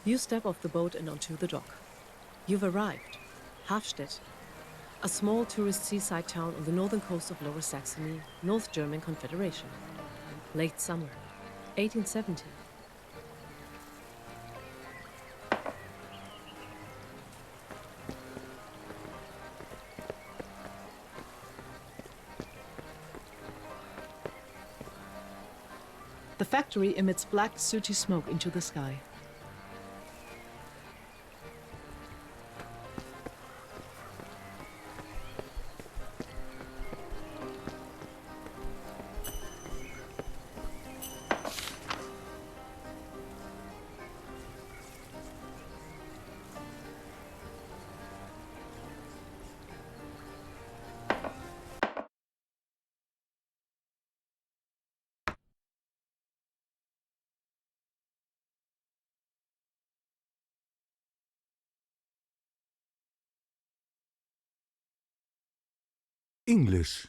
You step off the boat and onto the dock. You've arrived. Hafstedt, a small tourist seaside town on the northern coast of Lower Saxony, North German Confederation. Late summer, 1870. The factory emits black, sooty smoke into the sky. English.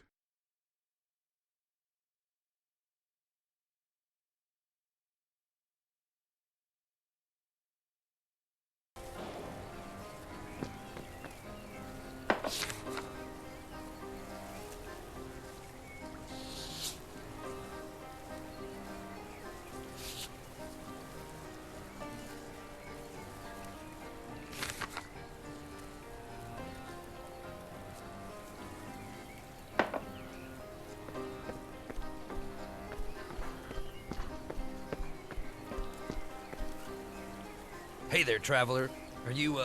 Hey there, traveler. Are you,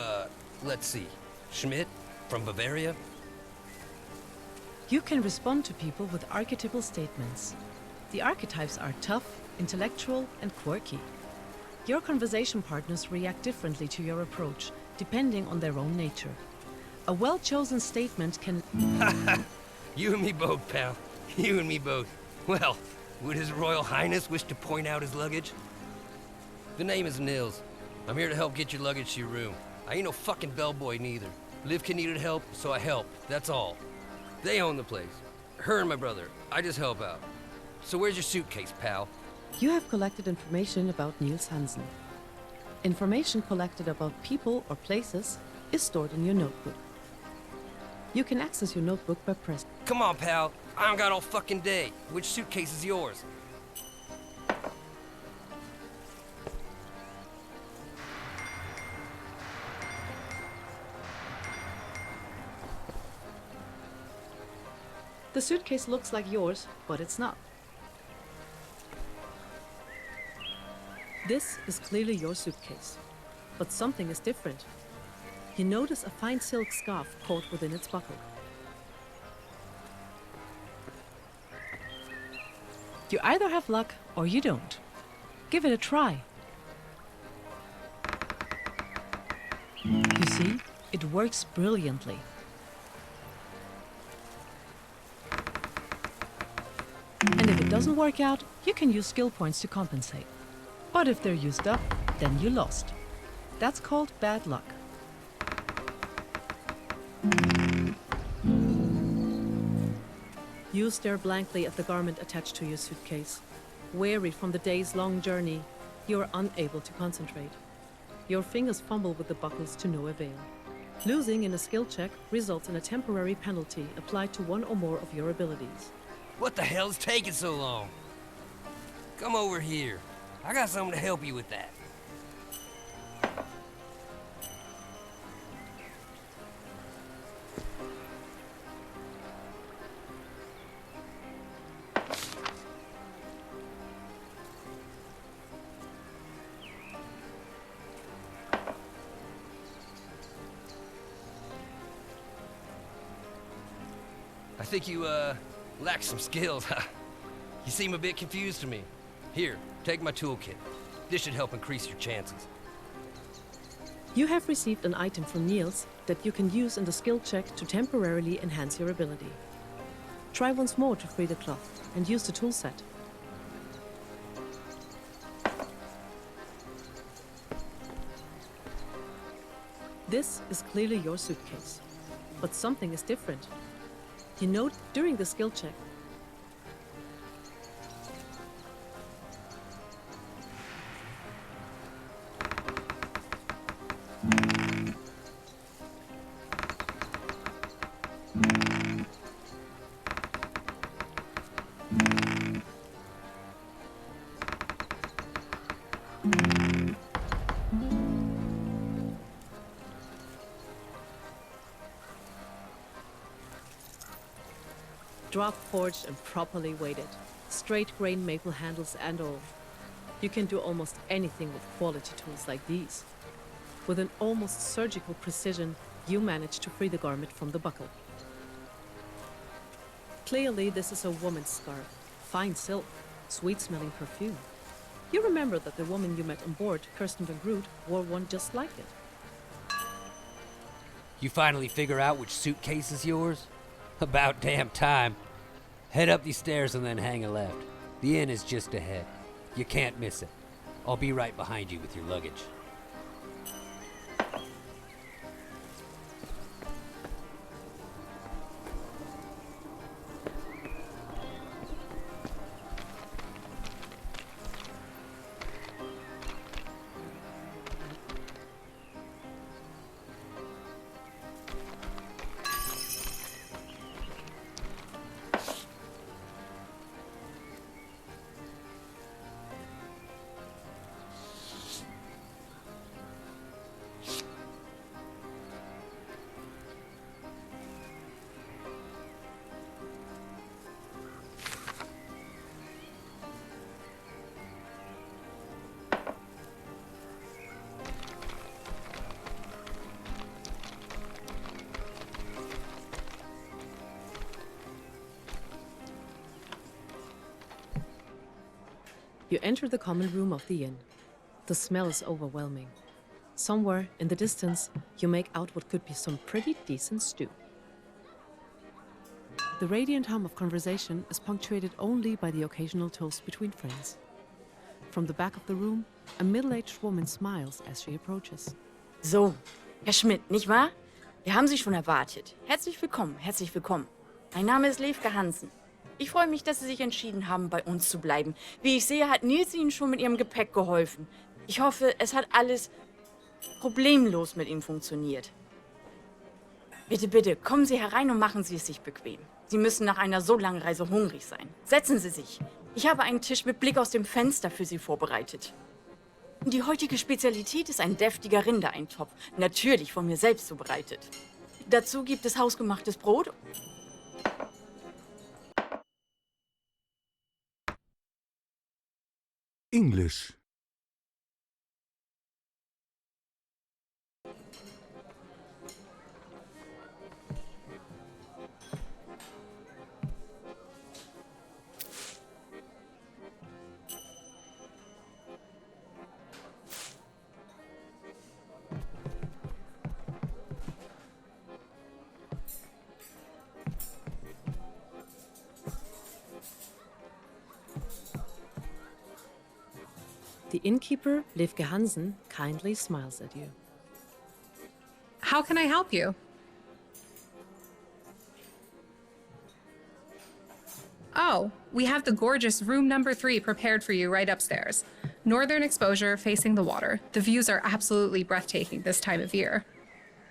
let's see, Schmidt from Bavaria? You can respond to people with archetypal statements. The archetypes are tough, intellectual, and quirky. Your conversation partners react differently to your approach, depending on their own nature. A well-chosen statement can... You and me both, pal. You and me both. Well, would His Royal Highness wish to point out his luggage? The name is Nils. I'm here to help get your luggage to your room. I ain't no fucking bellboy neither. Livkin needed help, so I help. That's all. They own the place. Her and my brother. I just help out. So where's your suitcase, pal? You have collected information about Niels Hansen. Information collected about people or places is stored in your notebook. You can access your notebook by pressing... Come on, pal. I don't got all fucking day. Which suitcase is yours? The suitcase looks like yours, but it's not. This is clearly your suitcase, but something is different. You notice a fine silk scarf caught within its buckle. You either have luck or you don't. Give it a try. You see, it works brilliantly. And if it doesn't work out, you can use skill points to compensate. But if they're used up, then you lost. That's called bad luck. You stare blankly at the garment attached to your suitcase. Weary from the day's long journey, you are unable to concentrate. Your fingers fumble with the buckles to no avail. Losing in a skill check results in a temporary penalty applied to one or more of your abilities. What the hell's taking so long? Come over here. I got something to help you with that. I think you, lack some skills. You seem a bit confused to me. Here, take my toolkit. This should help increase your chances. You have received an item from Niels that you can use in the skill check to temporarily enhance your ability. Try once more to free the cloth and use the tool set. This is clearly your suitcase, but something is different. You note during the skill check Drop forged and properly weighted. Straight grain maple handles and all. You can do almost anything with quality tools like these. With an almost surgical precision, you manage to free the garment from the buckle. Clearly, this is a woman's scarf. Fine silk, sweet-smelling perfume. You remember that the woman you met on board, Kirsten van Groot, wore one just like it. You finally figure out which suitcase is yours? About damn time. Head up these stairs and then hang a left. The inn is just ahead. You can't miss it. I'll be right behind you with your luggage. You enter the common room of the inn. The smell is overwhelming. Somewhere in the distance, you make out what could be some pretty decent stew. The radiant hum of conversation is punctuated only by the occasional toast between friends. From the back of the room, a middle-aged woman smiles as she approaches. So, Herr Schmidt, nicht wahr? Wir haben Sie schon erwartet. Herzlich willkommen, herzlich willkommen. Mein Name ist Levke Hansen. Ich freue mich, dass Sie sich entschieden haben, bei uns zu bleiben. Wie ich sehe, hat Nils Ihnen schon mit Ihrem Gepäck geholfen. Ich hoffe, es hat alles problemlos mit Ihnen funktioniert. Bitte, bitte, kommen Sie herein und machen Sie es sich bequem. Sie müssen nach einer so langen Reise hungrig sein. Setzen Sie sich. Ich habe einen Tisch mit Blick aus dem Fenster für Sie vorbereitet. Die heutige Spezialität ist ein deftiger Rindereintopf, natürlich von mir selbst zubereitet. Dazu gibt es hausgemachtes Brot. English. The innkeeper, Levke Hansen, kindly smiles at you. How can I help you? Oh, we have the gorgeous room number 3 prepared for you right upstairs. Northern exposure facing the water. The views are absolutely breathtaking this time of year.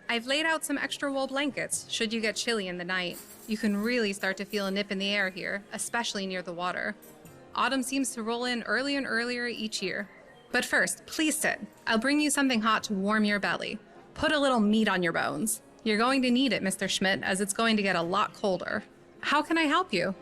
I've laid out some extra wool blankets should you get chilly in the night. You can really start to feel a nip in the air here, especially near the water. Autumn seems to roll in earlier and earlier each year. But first, please sit. I'll bring you something hot to warm your belly. Put a little meat on your bones. You're going to need it, Mr. Schmidt, as it's going to get a lot colder. How can I help you?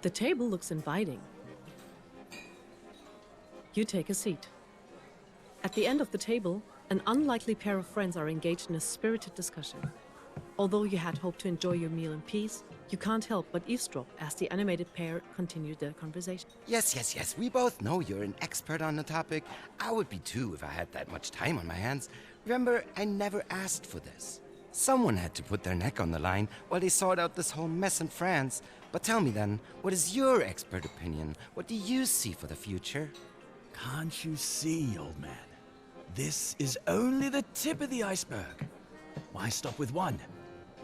The table looks inviting. You take a seat. At the end of the table, an unlikely pair of friends are engaged in a spirited discussion. Although you had hoped to enjoy your meal in peace, you can't help but eavesdrop as the animated pair continue their conversation. Yes. We both know you're an expert on the topic. I would be too if I had that much time on my hands. Remember, I never asked for this. Someone had to put their neck on the line while they sort out this whole mess in France. But tell me then, what is your expert opinion? What do you see for the future? Can't you see, old man? This is only the tip of the iceberg. Why stop with one?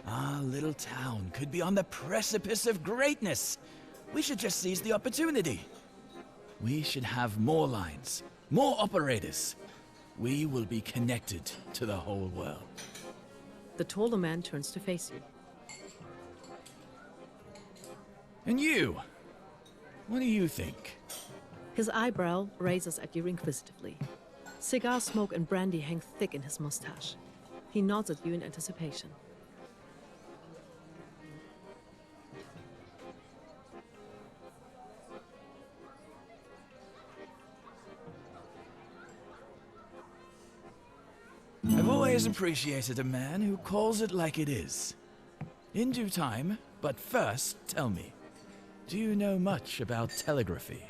Our little town could be on the precipice of greatness. We should just seize the opportunity. We should have more lines, more operators. We will be connected to the whole world. The taller man turns to face you. And you? What do you think? His eyebrow raises at you inquisitively. Cigar smoke and brandy hang thick in his mustache. He nods at you in anticipation. I've always appreciated a man who calls it like it is. In due time, but first, tell me, do you know much about telegraphy?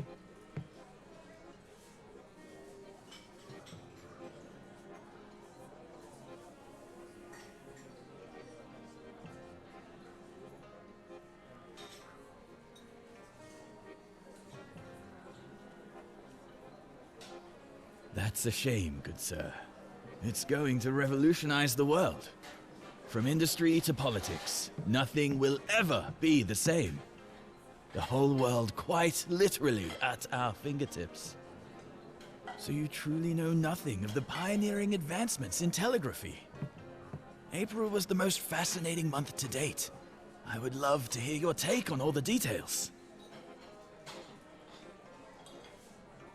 That's a shame, good sir. It's going to revolutionize the world. From industry to politics, nothing will ever be the same. The whole world quite literally at our fingertips. So you truly know nothing of the pioneering advancements in telegraphy. April was the most fascinating month to date. I would love to hear your take on all the details.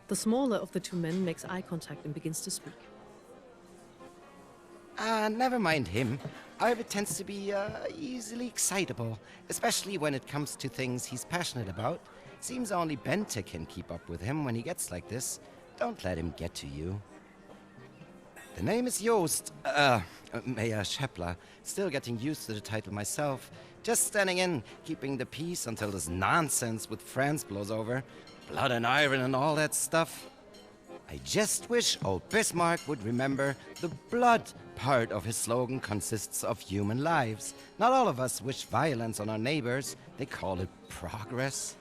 The smaller of the two men makes eye contact and begins to speak. Never mind him. Arvid tends to be, easily excitable, especially when it comes to things he's passionate about. Seems only Bente can keep up with him when he gets like this. Don't let him get to you. The name is Joost, Mayor Schäppler. Still getting used to the title myself. Just standing in, keeping the peace until this nonsense with France blows over. Blood and iron and all that stuff. I just wish old Bismarck would remember the blood part of his slogan consists of human lives. Not all of us wish violence on our neighbors. They call it progress.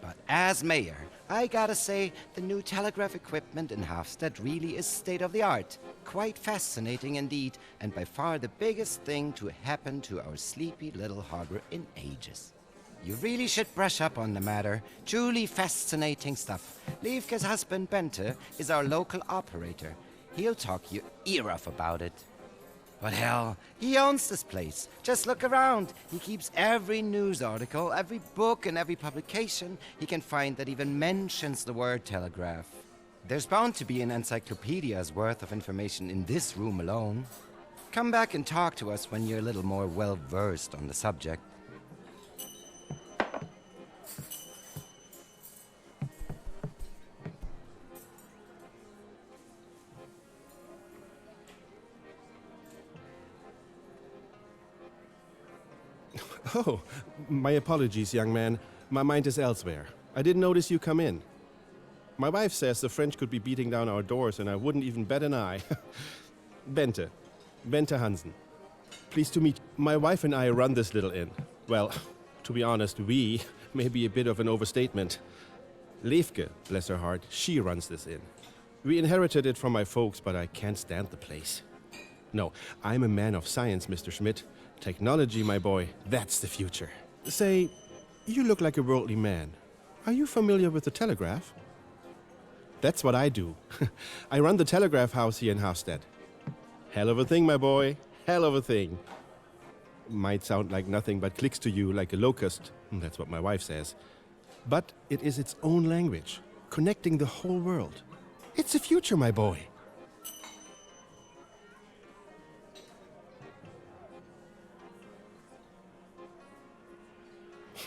But as mayor, I gotta say, the new telegraph equipment in Hafstead really is state-of-the-art. Quite fascinating indeed, and by far the biggest thing to happen to our sleepy little harbor in ages. You really should brush up on the matter. Truly fascinating stuff. Lievke's husband, Bente, is our local operator. He'll talk you ear off about it. But hell, he owns this place. Just look around. He keeps every news article, every book, and every publication he can find that even mentions the word telegraph. There's bound to be an encyclopedia's worth of information in this room alone. Come back and talk to us when you're a little more well-versed on the subject. Oh, my apologies, young man. My mind is elsewhere. I didn't notice you come in. My wife says the French could be beating down our doors and I wouldn't even bat an eye. Bente Hansen. Pleased to meet you. My wife and I run this little inn. Well, to be honest, we may be a bit of an overstatement. Lievke, bless her heart, she runs this inn. We inherited it from my folks, but I can't stand the place. No, I'm a man of science, Mr. Schmidt. Technology, my boy, that's the future. Say, you look like a worldly man. Are you familiar with the telegraph? That's what I do. I run the telegraph house here in Hafstead. Hell of a thing, my boy. Hell of a thing. Might sound like nothing but clicks to you like a locust. That's what my wife says. But it is its own language, connecting the whole world. It's the future, my boy.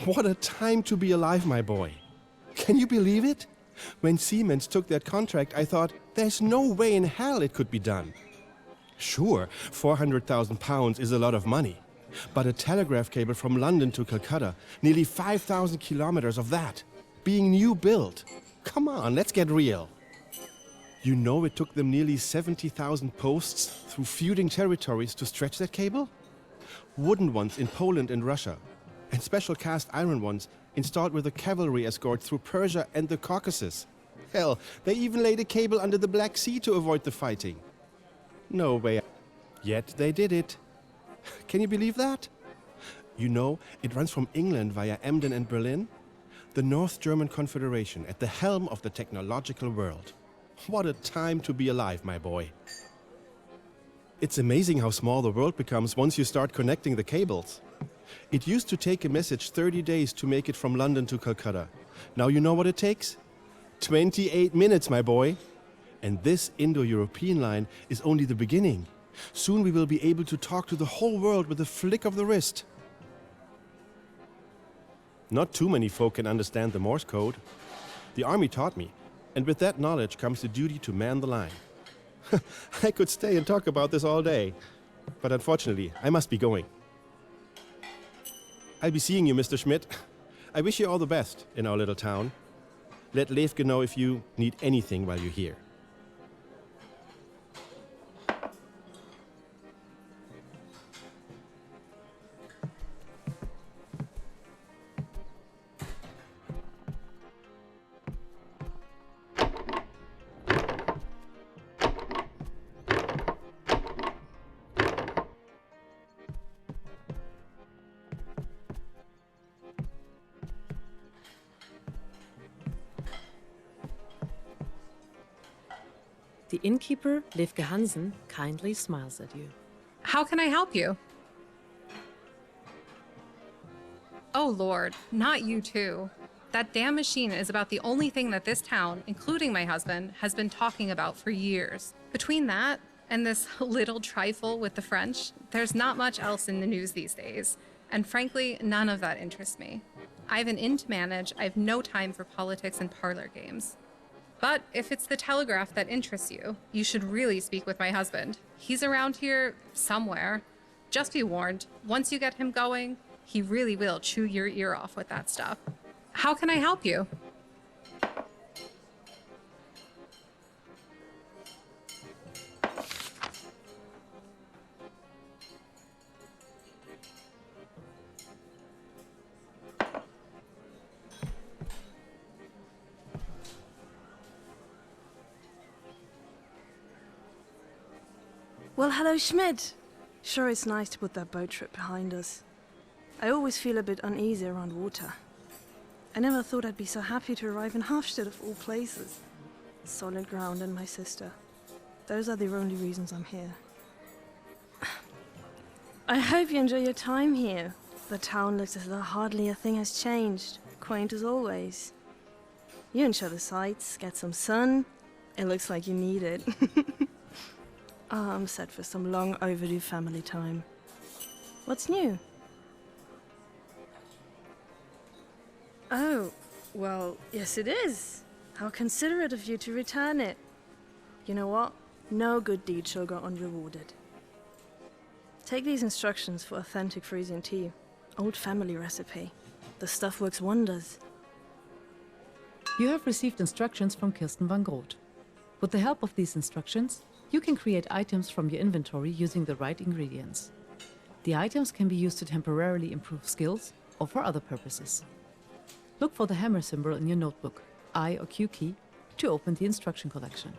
What a time to be alive, my boy. Can you believe it? When Siemens took that contract, I thought, there's no way in hell it could be done. Sure, £400,000 is a lot of money. But a telegraph cable from London to Calcutta, nearly 5,000 kilometers of that, being new built. Come on, let's get real. You know it took them nearly 70,000 posts through feuding territories to stretch that cable? Wooden ones in Poland and Russia, and special cast iron ones installed with a cavalry escort through Persia and the Caucasus. Hell, they even laid a cable under the Black Sea to avoid the fighting. No way. Yet they did it. Can you believe that? You know, it runs from England via Emden and Berlin. The North German Confederation at the helm of the technological world. What a time to be alive, my boy. It's amazing how small the world becomes once you start connecting the cables. It used to take a message 30 days to make it from London to Calcutta. Now you know what it takes? 28 minutes, my boy. And this Indo-European line is only the beginning. Soon we will be able to talk to the whole world with a flick of the wrist. Not too many folk can understand the Morse code. The army taught me, and with that knowledge comes the duty to man the line. I could stay and talk about this all day, but unfortunately, I must be going. I'll be seeing you, Mr. Schmidt. I wish you all the best in our little town. Let Levke know if you need anything while you're here. The innkeeper, Levke Hansen, kindly smiles at you. How can I help you? Oh Lord, not you too. That damn machine is about the only thing that this town, including my husband, has been talking about for years. Between that and this little trifle with the French, there's not much else in the news these days. And frankly, none of that interests me. I have an inn to manage. I have no time for politics and parlor games. But if it's the Telegraph that interests you, you should really speak with my husband. He's around here somewhere. Just be warned, once you get him going, he really will chew your ear off with that stuff. How can I help you? Well, hello, Schmidt. Sure, it's nice to put that boat trip behind us. I always feel a bit uneasy around water. I never thought I'd be so happy to arrive in Hafstead of all places. Solid ground and my sister. Those are the only reasons I'm here. I hope you enjoy your time here. The town looks as though hardly a thing has changed. Quaint as always. You enjoy the sights, get some sun. It looks like you need it. I'm set for some long overdue family time. What's new? Oh, well, yes it is. How considerate of you to return it. You know what? No good deed shall go unrewarded. Take these instructions for authentic Frisian tea. Old family recipe. The stuff works wonders. You have received instructions from Kirsten van Groot. With the help of these instructions, you can create items from your inventory using the right ingredients. The items can be used to temporarily improve skills or for other purposes. Look for the hammer symbol in your notebook, I or Q key, to open the instruction collection.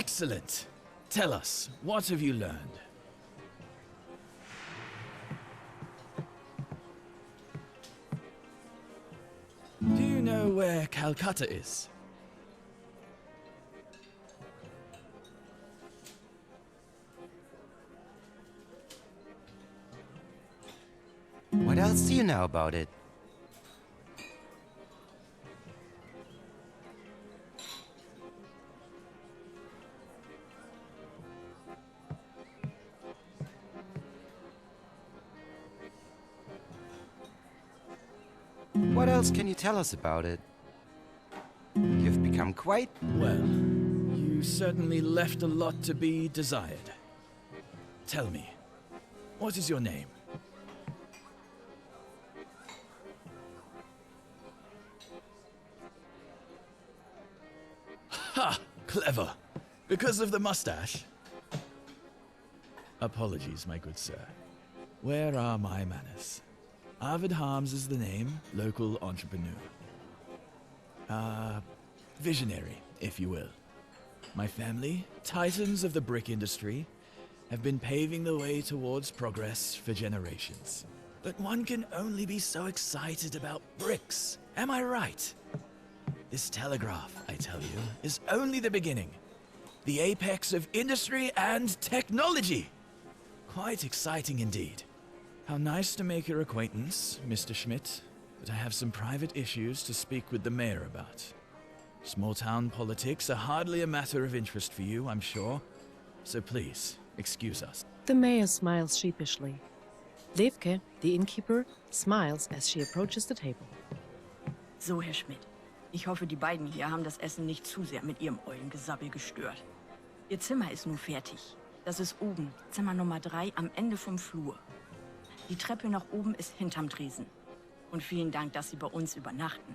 Excellent. Tell us, what have you learned? Do you know where Calcutta is? What else do you know about it? What else can you tell us about it? You've become quite... Well, you certainly left a lot to be desired. Tell me, what is your name? Ha! Clever. Because of the mustache? Apologies, my good sir. Where are my manners? Arvid Harms is the name, local entrepreneur. Visionary, if you will. My family, titans of the brick industry, have been paving the way towards progress for generations. But one can only be so excited about bricks. Am I right? This telegraph, I tell you, is only the beginning. The apex of industry and technology. Quite exciting indeed. How nice to make your acquaintance, Mr. Schmidt, but I have some private issues to speak with the mayor about. Small-town politics are hardly a matter of interest for you, I'm sure. So please, excuse us. The mayor smiles sheepishly. Levke, the innkeeper, smiles as she approaches the table. So, Herr Schmidt. Ich hoffe, die beiden hier haben das Essen nicht zu sehr mit ihrem Eulengesabbel gestört. Ihr Zimmer ist nun fertig. Das ist oben, Zimmer Nummer 3, am Ende vom Flur. Die Treppe nach oben ist hinterm Tresen. Und vielen Dank, dass Sie bei uns übernachten.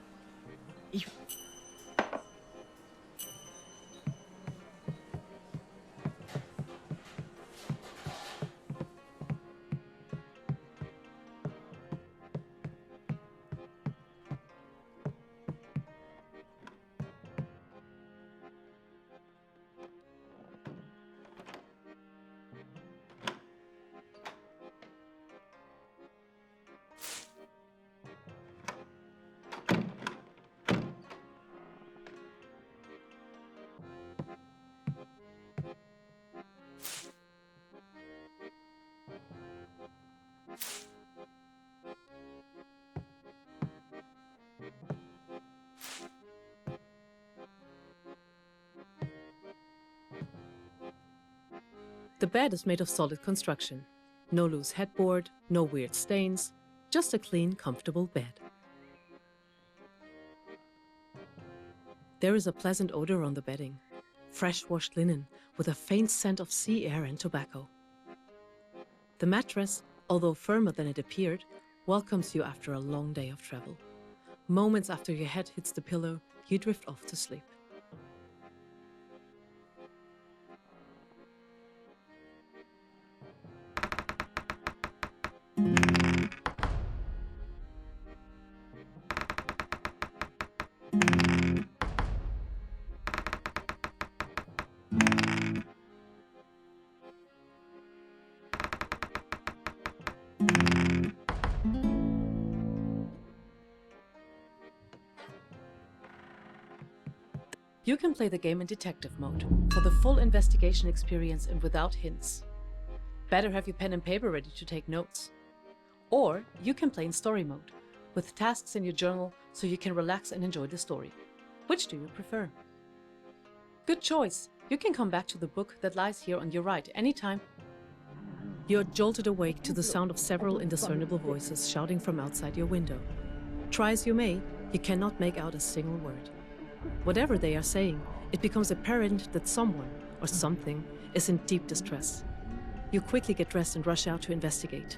The bed is made of solid construction. No loose headboard, no weird stains, just a clean, comfortable bed. There is a pleasant odor on the bedding, fresh washed linen with a faint scent of sea air and tobacco. The mattress, although firmer than it appeared, welcomes you after a long day of travel. Moments after your head hits the pillow, you drift off to sleep. You can play the game in detective mode for the full investigation experience and without hints. Better have your pen and paper ready to take notes. Or you can play in story mode with tasks in your journal so you can relax and enjoy the story. Which do you prefer? Good choice. You can come back to the book that lies here on your right anytime. You're jolted awake to the sound of several indiscernible voices shouting from outside your window. Try as you may, you cannot make out a single word. Whatever they are saying, it becomes apparent that someone or something is in deep distress. You quickly get dressed and rush out to investigate.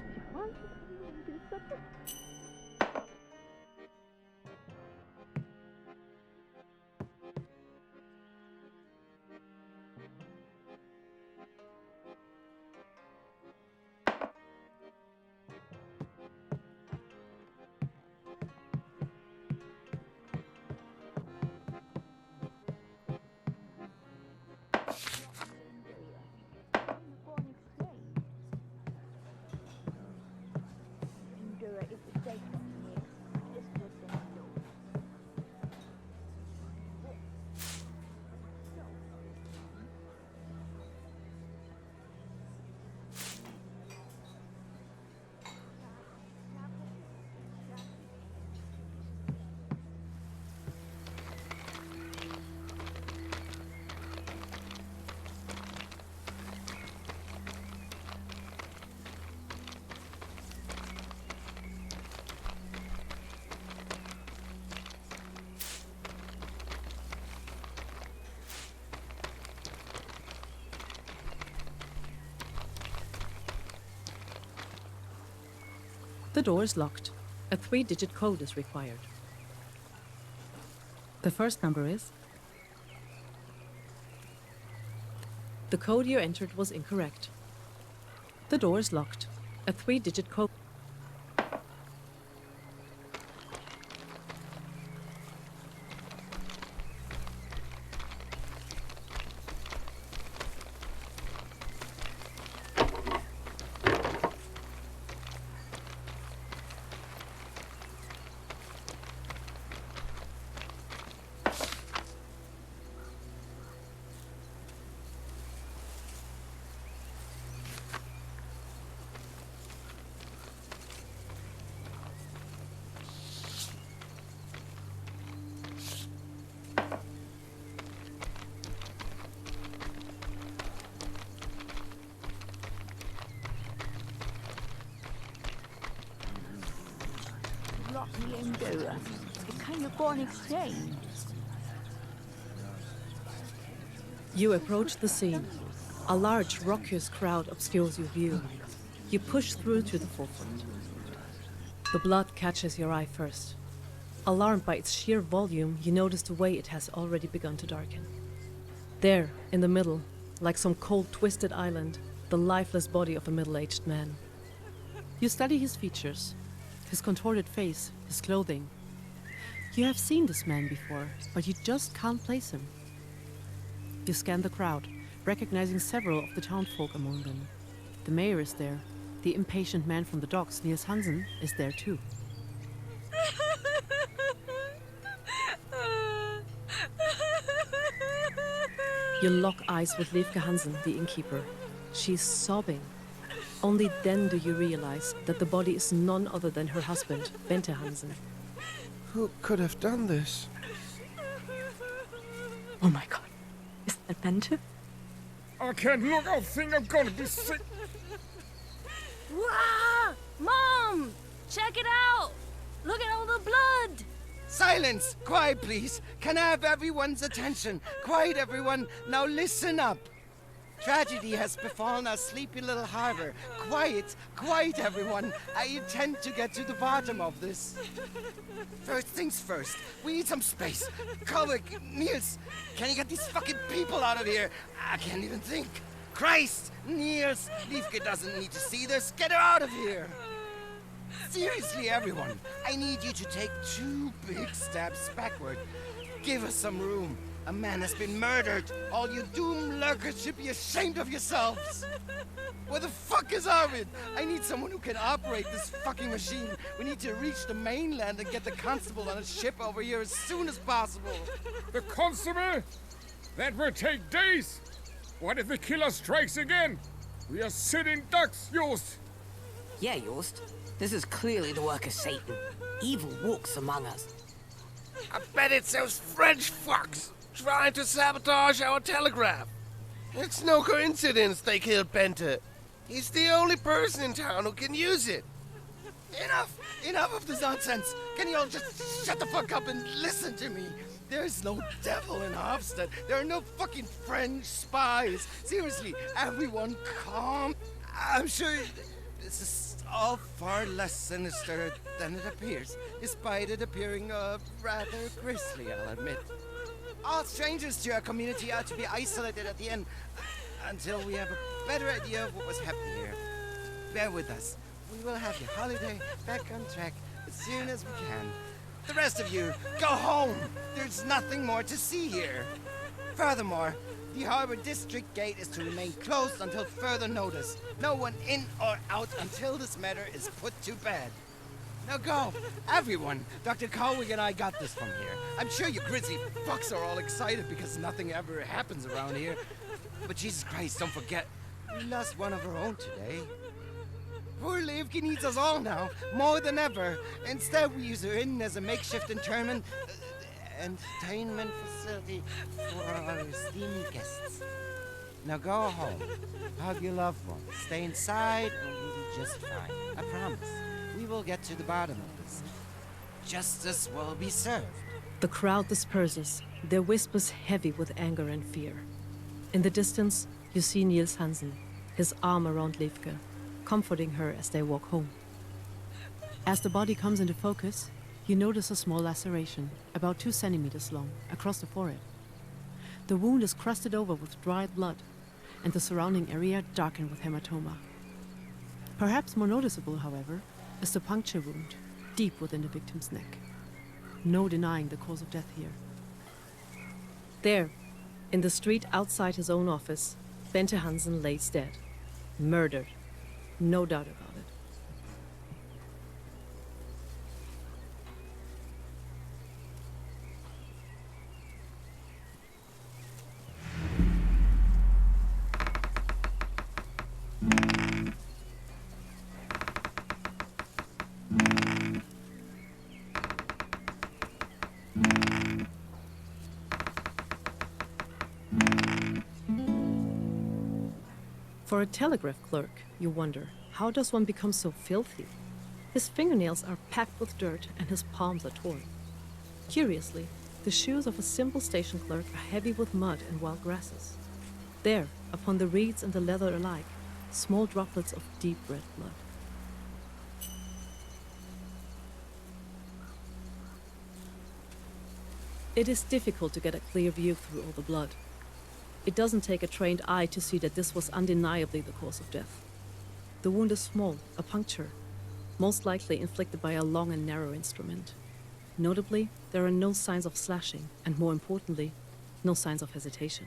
The door is locked. A 3-digit code is required. The first number is... The code you entered was incorrect. The door is locked. A 3-digit code... You approach the scene. A large, raucous crowd obscures your view. You push through to the forefront. The blood catches your eye first. Alarmed by its sheer volume, you notice the way it has already begun to darken. There, in the middle, like some cold, twisted island, the lifeless body of a middle-aged man. You study his features, his contorted face, his clothing. You have seen this man before, but you just can't place him. You scan the crowd, recognizing several of the townsfolk among them. The mayor is there. The impatient man from the docks, Niels Hansen, is there too. You lock eyes with Levke Hansen, the innkeeper. She's sobbing. Only then do you realize that the body is none other than her husband, Bente Hansen. Who could have done this? Oh my god. Is that Bente? I can't look, I think I'm gonna be sick. Wow! Mom! Check it out! Look at all the blood! Silence! Quiet, please. Can I have everyone's attention? Quiet, everyone. Now listen up. Tragedy has befallen our sleepy little harbor. Quiet, quiet, everyone. I intend to get to the bottom of this. First things first, we need some space. Kovic, Niels, can you get these fucking people out of here? I can't even think. Christ, Niels, Levke doesn't need to see this. Get her out of here. Seriously, everyone, I need you to take 2 big steps backward. Give us some room. A man has been murdered. All you doom lurkers should be ashamed of yourselves. Where the fuck is Arvid? I need someone who can operate this fucking machine. We need to reach the mainland and get the constable on a ship over here as soon as possible. The constable? That will take days. What if the killer strikes again? We are sitting ducks, Joost. Yeah, Joost. This is clearly the work of Satan. Evil walks among us. I bet it's those French fucks trying to sabotage our telegraph. It's no coincidence they killed Bente. He's the only person in town who can use it. Enough of this nonsense. Can you all just shut the fuck up and listen to me? There's no devil in Hofstad. There are no fucking French spies. Seriously, everyone calm. I'm sure this is all far less sinister than it appears, despite it appearing rather grisly, I'll admit. All strangers to our community are to be isolated at the end until we have a better idea of what was happening here. Bear with us. We will have your holiday back on track as soon as we can. The rest of you, go home! There's nothing more to see here. Furthermore, the harbor district gate is to remain closed until further notice. No one in or out until this matter is put to bed. Now go, everyone. Dr. Colwig and I got this from here. I'm sure you grizzly fucks are all excited because nothing ever happens around here. But Jesus Christ, don't forget, we lost one of our own today. Poor Levke needs us all now, more than ever. Instead, we use her in as a makeshift entertainment facility for our esteemed guests. Now go home, hug your loved ones, stay inside, and we'll be just fine. I promise. We will get to the bottom of this. Justice will be served. The crowd disperses, their whispers heavy with anger and fear. In the distance, you see Niels Hansen, his arm around Levke, comforting her as they walk home. As the body comes into focus, you notice a small laceration, about 2 centimeters long, across the forehead. The wound is crusted over with dried blood, and the surrounding area darkened with hematoma. Perhaps more noticeable, however, is the puncture wound, deep within the victim's neck. No denying the cause of death here. There, in the street outside his own office, Bente Hansen lays dead. Murdered. No doubt about it. For a telegraph clerk, you wonder, how does one become so filthy? His fingernails are packed with dirt and his palms are torn. Curiously, the shoes of a simple station clerk are heavy with mud and wild grasses. There, upon the reeds and the leather alike, small droplets of deep red blood. It is difficult to get a clear view through all the blood. It doesn't take a trained eye to see that this was undeniably the cause of death. The wound is small, a puncture, most likely inflicted by a long and narrow instrument. Notably, there are no signs of slashing, and more importantly, no signs of hesitation.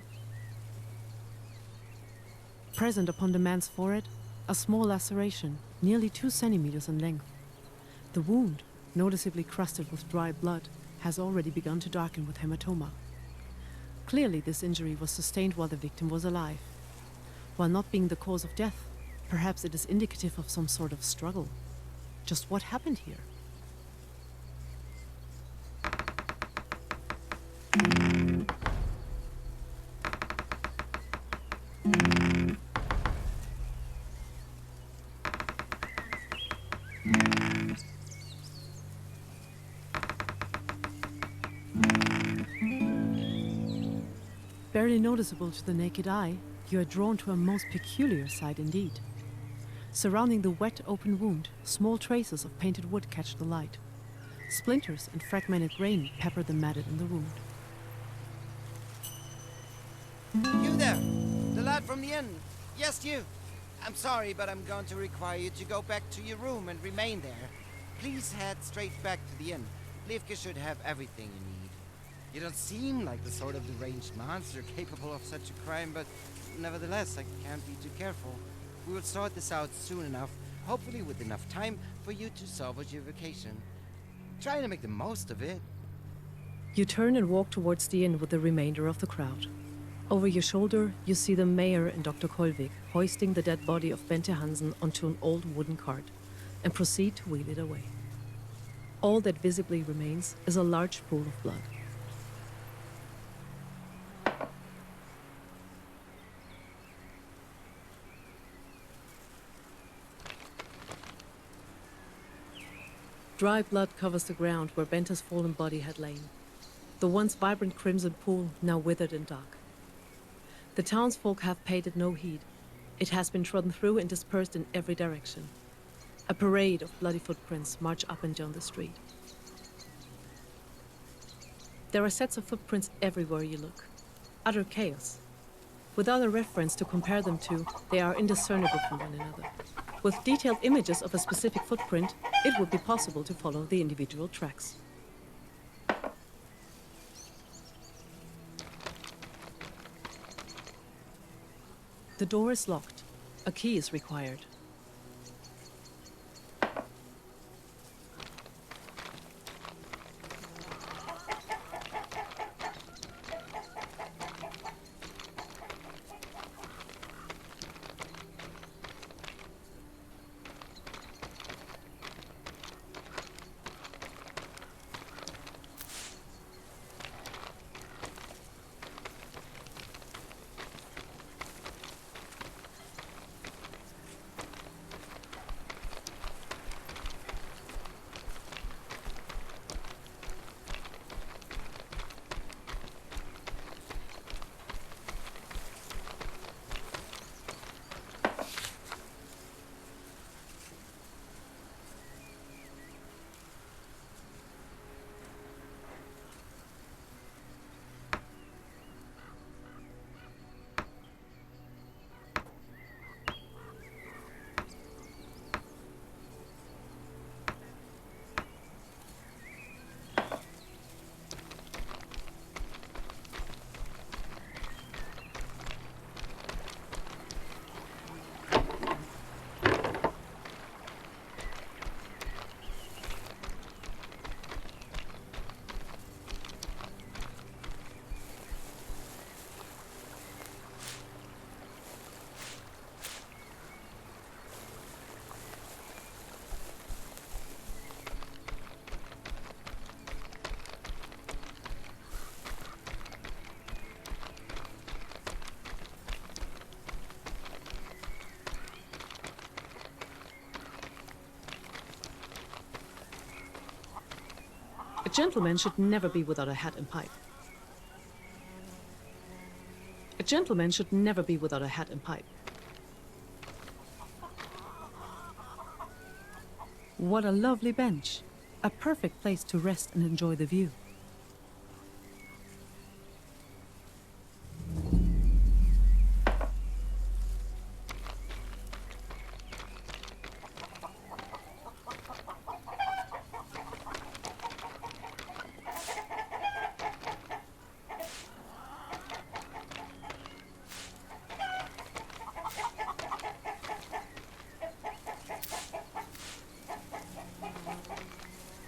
Present upon the man's forehead, a small laceration, nearly 2 centimeters in length. The wound, noticeably crusted with dry blood, has already begun to darken with hematoma. Clearly, this injury was sustained while the victim was alive. While not being the cause of death, perhaps it is indicative of some sort of struggle. Just what happened here? Barely noticeable to the naked eye, you are drawn to a most peculiar sight indeed. Surrounding the wet, open wound, small traces of painted wood catch the light. Splinters and fragmented grain pepper the matted in the wound. You there! The lad from the inn! Yes, you! I'm sorry, but I'm going to require you to go back to your room and remain there. Please head straight back to the inn. Livke should have everything you need. You don't seem like the sort of deranged monster capable of such a crime, but nevertheless, I can't be too careful. We will sort this out soon enough, hopefully with enough time for you to salvage your vacation. Try to make the most of it. You turn and walk towards the inn with the remainder of the crowd. Over your shoulder, you see the mayor and Dr. Kolvik hoisting the dead body of Bente Hansen onto an old wooden cart and proceed to wheel it away. All that visibly remains is a large pool of blood. Dry blood covers the ground where Bente's fallen body had lain. The once vibrant crimson pool now withered and dark. The townsfolk have paid it no heed. It has been trodden through and dispersed in every direction. A parade of bloody footprints march up and down the street. There are sets of footprints everywhere you look. Utter chaos. Without a reference to compare them to, they are indiscernible from one another. With detailed images of a specific footprint, it would be possible to follow the individual tracks. The door is locked. A key is required. gentleman should never be without a hat and pipe. A gentleman should never be without a hat and pipe. What a lovely bench. A perfect place to rest and enjoy the view.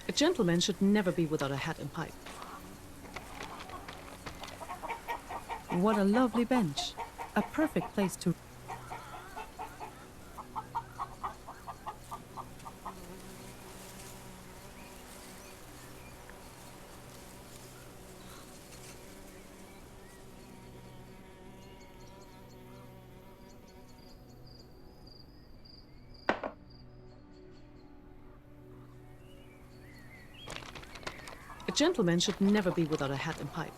A gentleman should never be without a hat and pipe. What a lovely bench. A perfect place to... A gentleman should never be without a hat and pipe.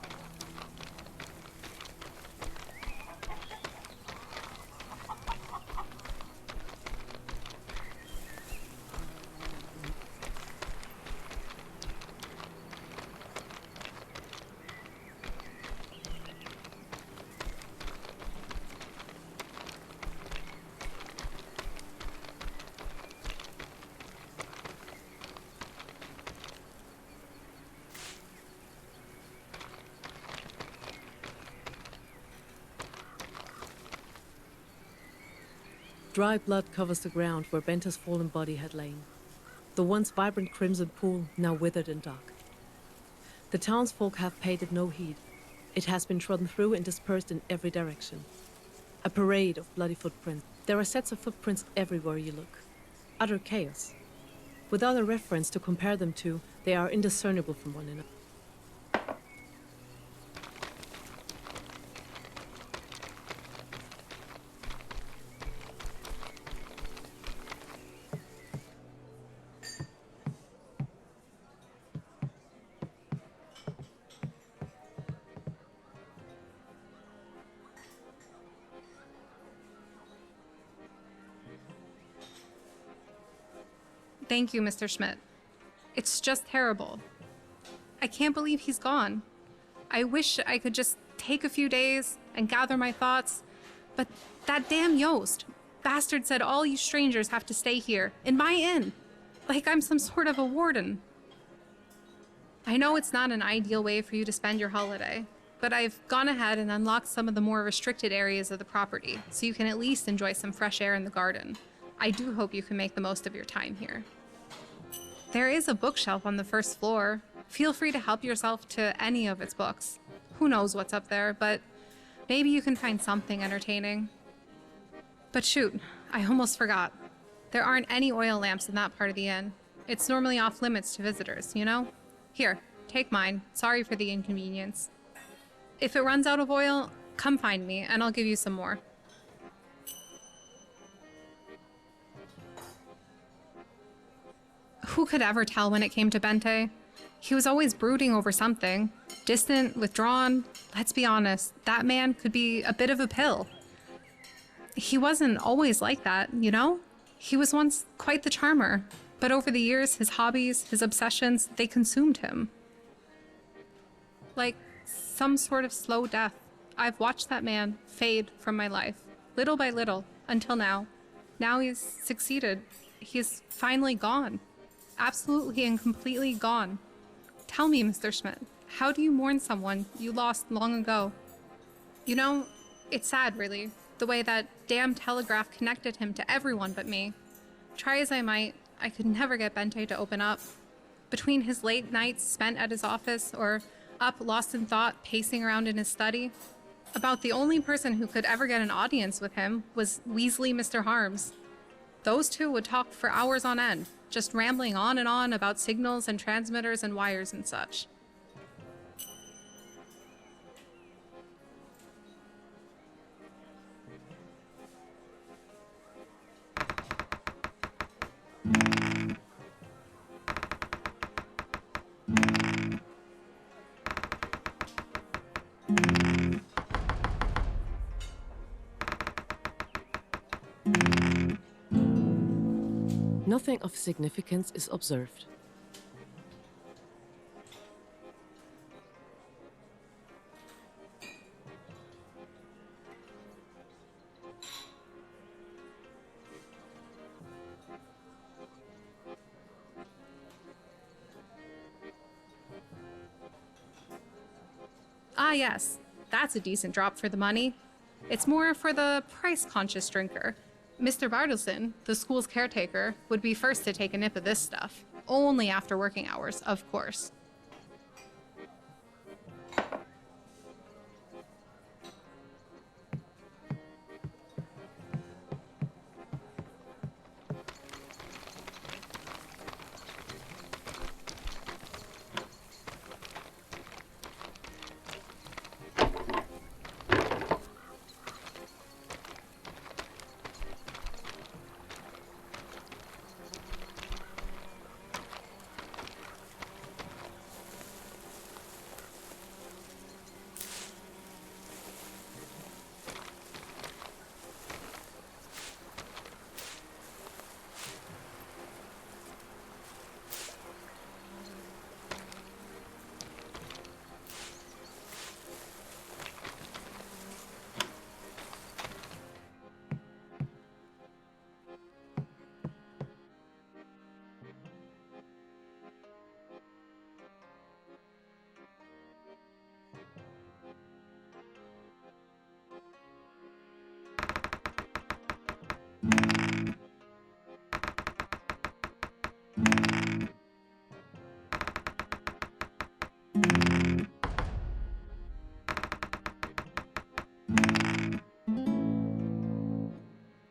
Dry blood covers the ground where Benter's fallen body had lain. The once vibrant crimson pool, now withered and dark. The townsfolk have paid it no heed. It has been trodden through and dispersed in every direction. A parade of bloody footprints. There are sets of footprints everywhere you look. Utter chaos. Without a reference to compare them to, they are indiscernible from one another. Thank you, Mr. Schmidt. It's just terrible. I can't believe he's gone. I wish I could just take a few days and gather my thoughts, but that damn Yost bastard said all you strangers have to stay here, in my inn, like I'm some sort of a warden. I know it's not an ideal way for you to spend your holiday, but I've gone ahead and unlocked some of the more restricted areas of the property, so you can at least enjoy some fresh air in the garden. I do hope you can make the most of your time here. There is a bookshelf on the first floor. Feel free to help yourself to any of its books. Who knows what's up there, but maybe you can find something entertaining. But shoot, I almost forgot. There aren't any oil lamps in that part of the inn. It's normally off limits to visitors, you know? Here, take mine. Sorry for the inconvenience. If it runs out of oil, come find me and I'll give you some more. Who could ever tell when it came to Bente? He was always brooding over something. Distant, withdrawn. Let's be honest, that man could be a bit of a pill. He wasn't always like that, you know? He was once quite the charmer, but over the years, his hobbies, his obsessions, they consumed him. Like some sort of slow death. I've watched that man fade from my life, little by little, until now. Now he's succeeded. He's finally gone. Absolutely and completely gone. Tell me, Mr. Schmidt, how do you mourn someone you lost long ago? You know, it's sad, really, the way that damn telegraph connected him to everyone but me. Try as I might, I could never get Bente to open up. Between his late nights spent at his office or up lost in thought pacing around in his study, about the only person who could ever get an audience with him was Weasley Mr. Harms. Those two would talk for hours on end, just rambling on and on about signals and transmitters and wires and such. Nothing of significance is observed. Ah, yes. That's a decent drop for the money. It's more for the price-conscious drinker. Mr. Bartleson, the school's caretaker, would be first to take a nip of this stuff. Only after working hours, of course.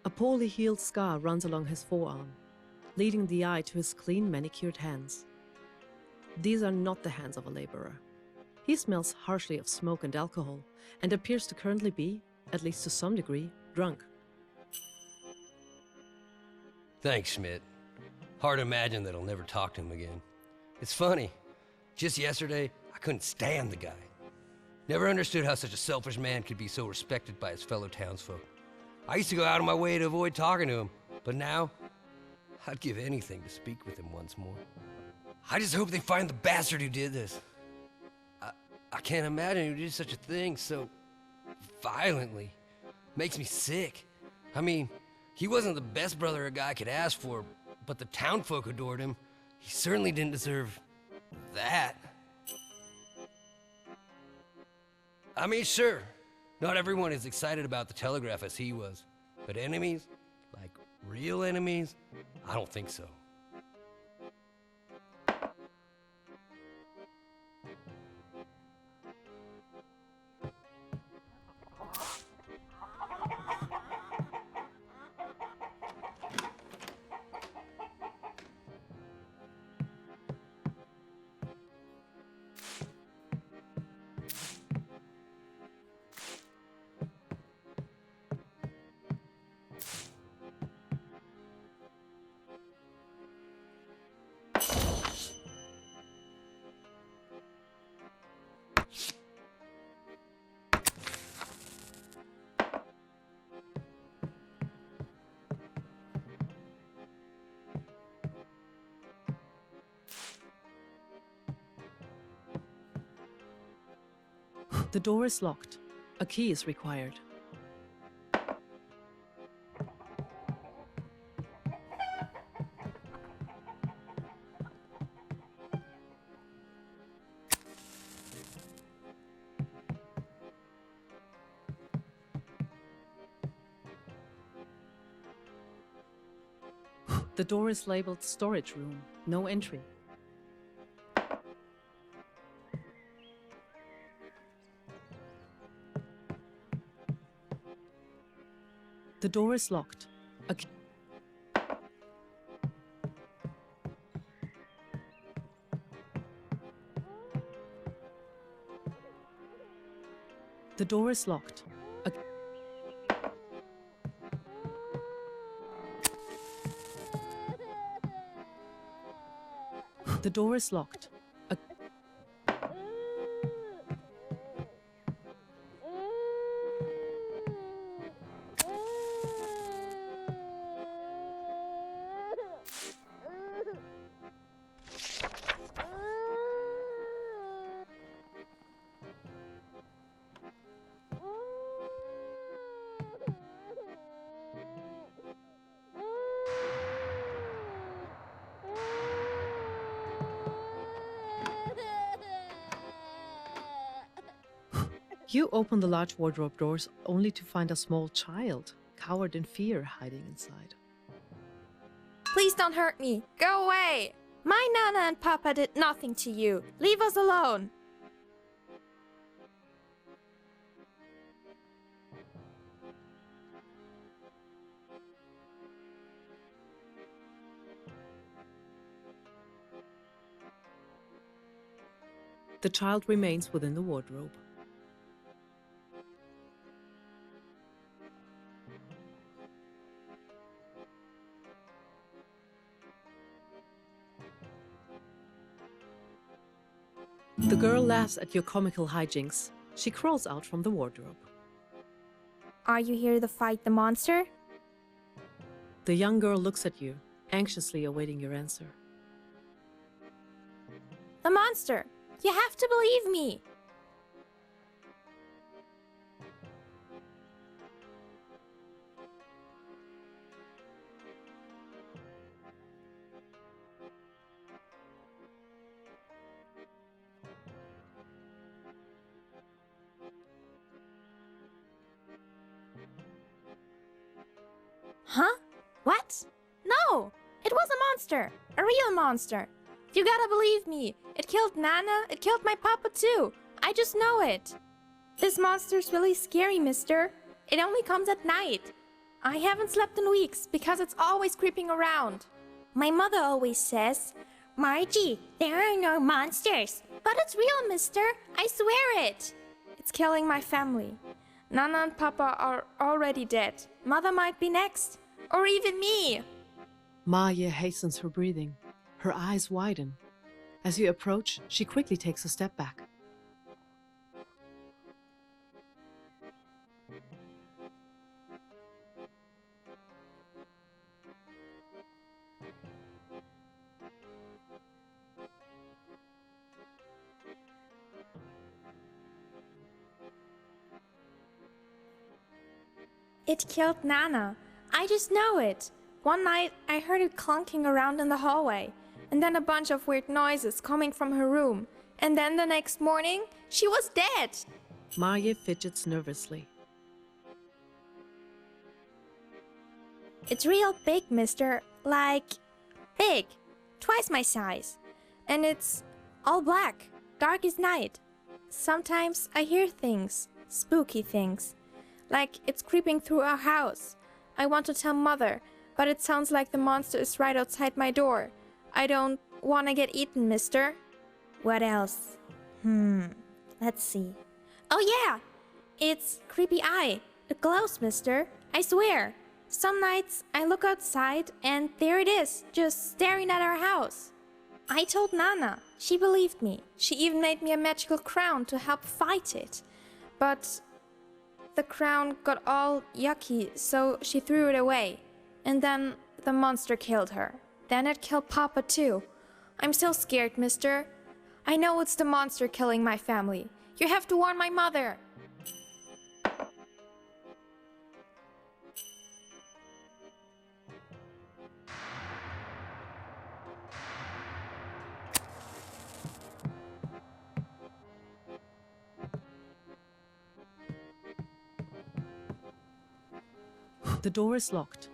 A poorly healed scar runs along his forearm, leading the eye to his clean manicured hands. These are not the hands of a laborer. He smells harshly of smoke and alcohol, and appears to currently be, at least to some degree, drunk. Thanks, Schmidt. Hard to imagine that I'll never talk to him again. It's funny. Just yesterday, I couldn't stand the guy. Never understood how such a selfish man could be so respected by his fellow townsfolk. I used to go out of my way to avoid talking to him, but now, I'd give anything to speak with him once more. I just hope they find the bastard who did this. I can't imagine who did such a thing so violently. Makes me sick. I mean, he wasn't the best brother a guy could ask for, but the townfolk adored him. He certainly didn't deserve that. I mean, sure, not everyone is excited about the telegraph as he was, but enemies, like real enemies, I don't think so. The door is locked. A key is required. The door is labeled storage room, no entry. The door is locked. The door is locked. The door is locked. You open the large wardrobe doors only to find a small child, cowered in fear, hiding inside. Please don't hurt me. Go away. My Nana and Papa did nothing to you. Leave us alone. The child remains within the wardrobe. The girl laughs at your comical hijinks. She crawls out from the wardrobe. Are you here to fight the monster? The young girl looks at you, anxiously awaiting your answer. The monster! You have to believe me! Huh? What? No! It was a monster! A real monster! You gotta believe me! It killed Nana, it killed my papa too! I just know it! This monster's really scary, mister. It only comes at night. I haven't slept in weeks because it's always creeping around. My mother always says, Margie, there are no monsters. But it's real, mister. I swear it. It's killing my family. Nana and Papa are already dead. Mother might be next. Or even me. Maya hastens her breathing. Her eyes widen. As you approach, she quickly takes a step back. It killed Nana. I just know it. One night, I heard it clunking around in the hallway, and then a bunch of weird noises coming from her room. And then the next morning, she was dead. Maya fidgets nervously. It's real big, mister. Like, big. Twice my size. And it's all black, dark as night. Sometimes I hear things, spooky things. Like it's creeping through our house. I want to tell Mother, but it sounds like the monster is right outside my door. I don't want to get eaten, mister. What else? Let's see. Oh yeah! It's creepy eye. It glows, mister. I swear. Some nights I look outside and there it is, just staring at our house. I told Nana. She believed me. She even made me a magical crown to help fight it. But the crown got all yucky, so she threw it away. And then the monster killed her. Then it killed Papa too. I'm so scared, mister. I know it's the monster killing my family. You have to warn my mother. The door is locked.